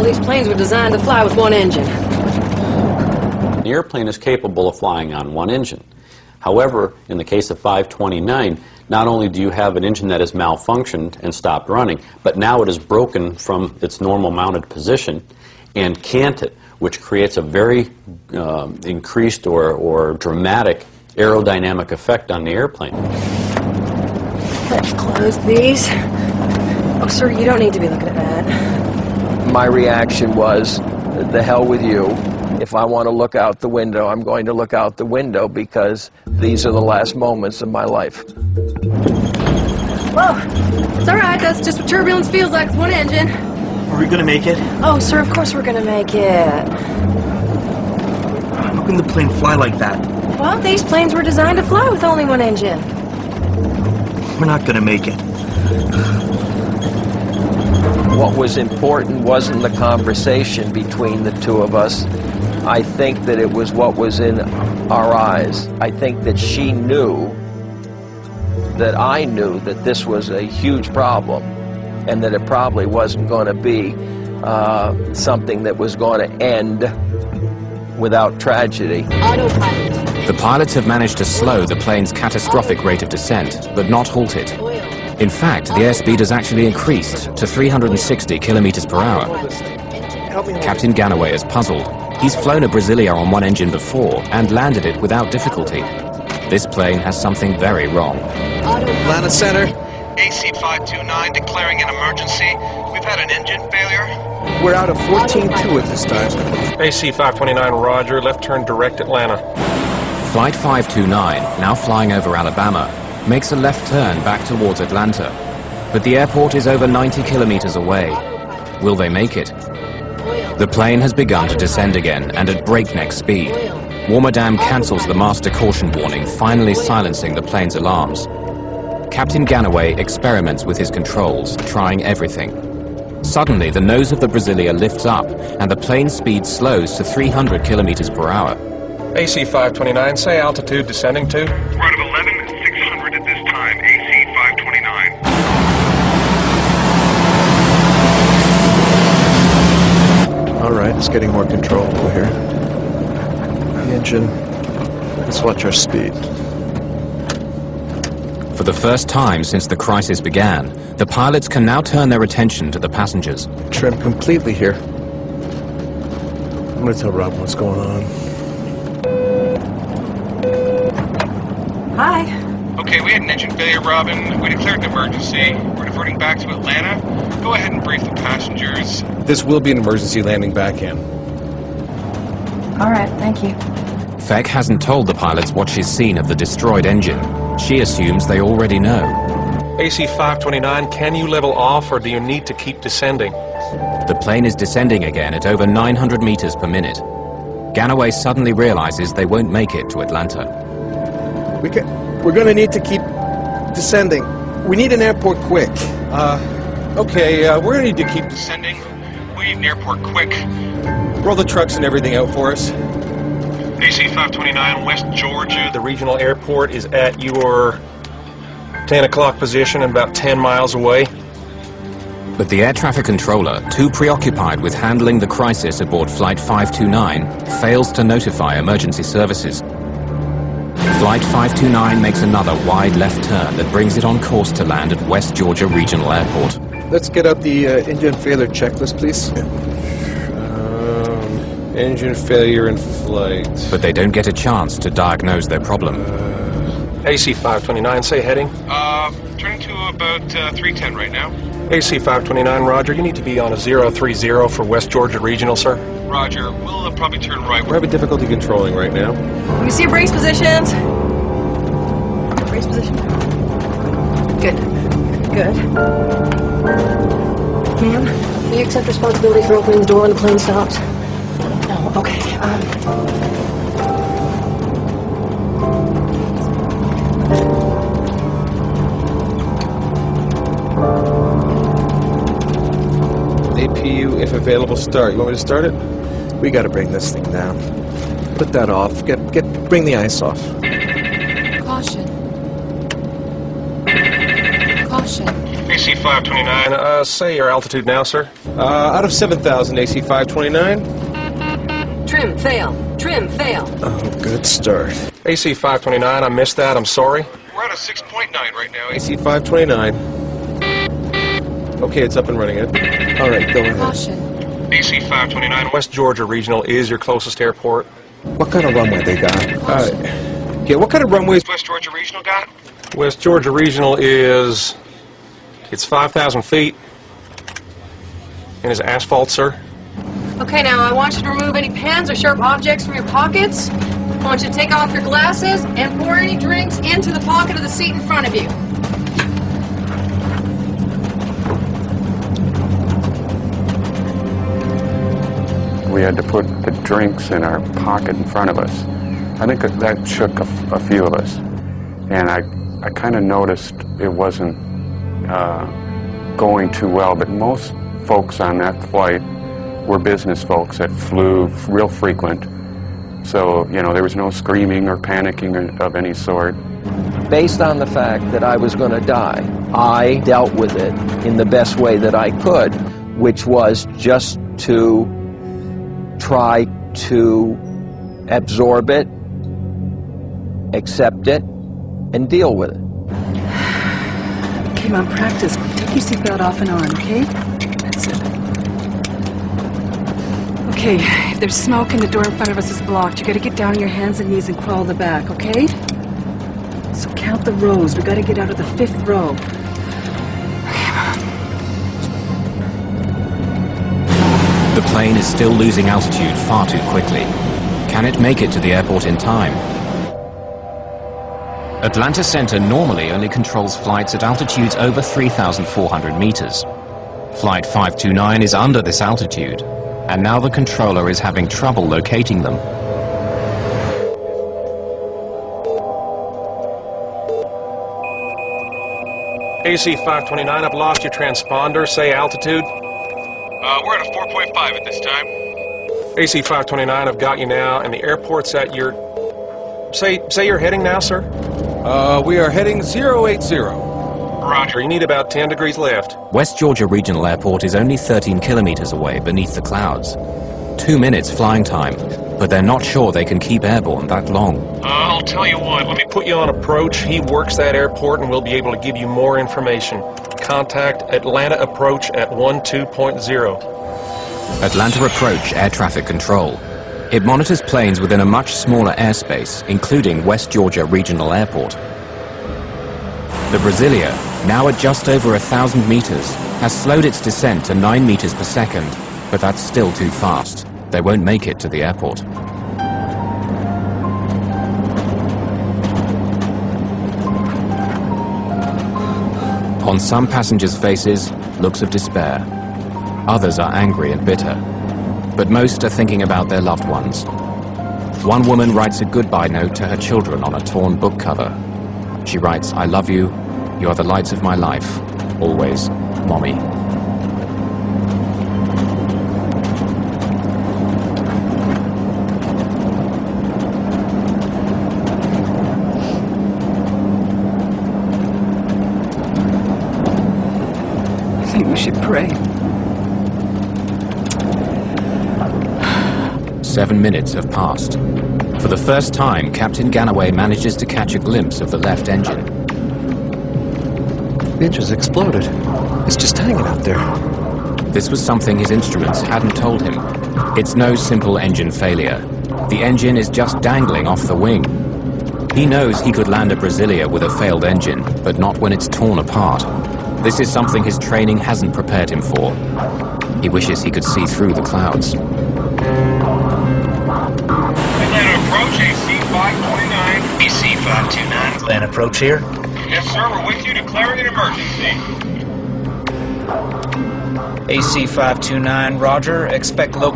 these planes were designed to fly with one engine. The airplane is capable of flying on one engine. However, in the case of 529, not only do you have an engine that has malfunctioned and stopped running, but now it is broken from its normal mounted position and canted, which creates a very increased or dramatic aerodynamic effect on the airplane. Let's close these. Oh, sir, you don't need to be looking at that. My reaction was, the hell with you. If I want to look out the window, I'm going to look out the window because these are the last moments of my life. Whoa, it's all right. That's just what turbulence feels like with one engine. Are we going to make it? Oh, sir, of course we're going to make it. How can the plane fly like that? Well, these planes were designed to fly with only one engine. We're not going to make it. What was important wasn't the conversation between the two of us. I think that it was what was in our eyes. I think that she knew that I knew that this was a huge problem and that it probably wasn't going to be something that was going to end without tragedy. Autopilot. The pilots have managed to slow the plane's catastrophic rate of descent, but not halt it. In fact, the airspeed has actually increased to 360 kilometers per hour. Captain Ganaway is puzzled. He's flown a Brasilia on one engine before and landed it without difficulty. This plane has something very wrong. Atlanta Center. AC-529 declaring an emergency. We've had an engine failure. We're out of 14-2 at this time. AC-529, roger. Left turn direct Atlanta. Flight 529, now flying over Alabama, makes a left turn back towards Atlanta. But the airport is over 90 kilometers away. Will they make it? The plane has begun to descend again and at breakneck speed. Warmer Dam cancels the master caution warning, finally silencing the plane's alarms. Captain Ganaway experiments with his controls, trying everything. Suddenly, the nose of the Brasilia lifts up and the plane's speed slows to 300 kilometers per hour. AC-529, say altitude descending to? We're out of 11,600 at this time. AC-529. All right, it's getting more controllable here. The engine. Let's watch our speed. For the first time since the crisis began, the pilots can now turn their attention to the passengers. Trim completely here. I'm going to tell Rob what's going on. Hi. Okay, we had an engine failure, Robin. We declared an emergency. We're diverting back to Atlanta. Go ahead and brief the passengers. This will be an emergency landing back in. All right, thank you. Feck hasn't told the pilots what she's seen of the destroyed engine. She assumes they already know. AC-529, can you level off or do you need to keep descending? The plane is descending again at over 900 meters per minute. Ganaway suddenly realizes they won't make it to Atlanta. We're going to need to keep descending. We need an airport quick. Okay, we're gonna need to keep Descending. We need an airport quick. roll the trucks and everything out for us. AC-529, West Georgia. The regional airport is at your 10 o'clock position and about 10 miles away. But the air traffic controller, too preoccupied with handling the crisis aboard Flight 529, fails to notify emergency services. Flight 529 makes another wide left turn that brings it on course to land at West Georgia Regional Airport. Let's get out the engine failure checklist, please. Engine failure in flight. But they don't get a chance to diagnose their problem. AC-529, say heading. Turning to about 310 right now. AC-529, roger. You need to be on a 030 for West Georgia Regional, sir. Roger. We'll probably turn right. We're having difficulty controlling right now. Let me see your brace positions. Brace position. Good. Good. Ma'am, do you accept responsibility for opening the door when the plane stops? No, okay. APU, if available, start. You want me to start it? We got to bring this thing down. Put that off. Bring the ice off. Caution. Caution. AC 529. Say your altitude now, sir. Out of 7,000, AC 529. Trim, fail. Trim, fail. Oh, good start. AC 529, I missed that, I'm sorry. We're at a 6.9 right now. AC 529. Okay, it's up and running. All right, go ahead. Caution. AC 529. West Georgia Regional is your closest airport. What kind of runway they got? Yeah, what kind of runways? West Georgia Regional got? West Georgia Regional is... it's 5,000 feet. And is asphalt, sir. Okay, now I want you to remove any pens or sharp objects from your pockets. I want you to take off your glasses and pour any drinks into the pocket of the seat in front of you. We had to put the drinks in our pocket in front of us. I think that shook a few of us. And I kind of noticed it wasn't going too well, but most folks on that flight were business folks that flew real frequent. So, you know, there was no screaming or panicking of any sort. Based on the fact that I was going to die, I dealt with it in the best way that I could, which was just to try to absorb it, accept it, and deal with it. Come on, practice. Take your seatbelt off and on, okay? That's it. Okay, if there's smoke and the door in front of us is blocked, you gotta get down on your hands and knees and crawl to the back, okay? So count the rows. We gotta get out of the 5th row. The plane is still losing altitude far too quickly. Can it make it to the airport in time? Atlanta Center normally only controls flights at altitudes over 3,400 meters. Flight 529 is under this altitude, and now the controller is having trouble locating them. AC 529, I've lost your transponder. Say altitude. We're at a 4.5 at this time. AC 529, I've got you now, and the airport's at your... Say you're heading now, sir? We are heading 080. Roger, you need about 10 degrees left. West Georgia Regional Airport is only 13 kilometers away beneath the clouds. 2 minutes flying time, but they're not sure they can keep airborne that long. I'll tell you what, Let me put you on approach. He works that airport and we'll be able to give you more information. Contact Atlanta Approach at 12.0. Atlanta Approach Air Traffic Control. It monitors planes within a much smaller airspace, including West Georgia Regional Airport. The Brasilia, now at just over 1,000 meters, has slowed its descent to 9 meters per second, but that's still too fast. They won't make it to the airport. On some passengers' faces, looks of despair. Others are angry and bitter. But most are thinking about their loved ones. One woman writes a goodbye note to her children on a torn book cover. She writes, "I love you. You are the lights of my life. Always, Mommy." I think we should pray. 7 minutes have passed. For the first time, Captain Ganaway manages to catch a glimpse of the left engine. The engine's exploded. It's just hanging out there. This was something his instruments hadn't told him. It's no simple engine failure. The engine is just dangling off the wing. He knows he could land a Brasilia with a failed engine, but not when it's torn apart. This is something his training hasn't prepared him for. He wishes he could see through the clouds. Atlanta Approach, AC 529. AC 529, Atlanta Approach here. Yes, sir, we're with you, declaring an emergency. AC 529, roger. Expect local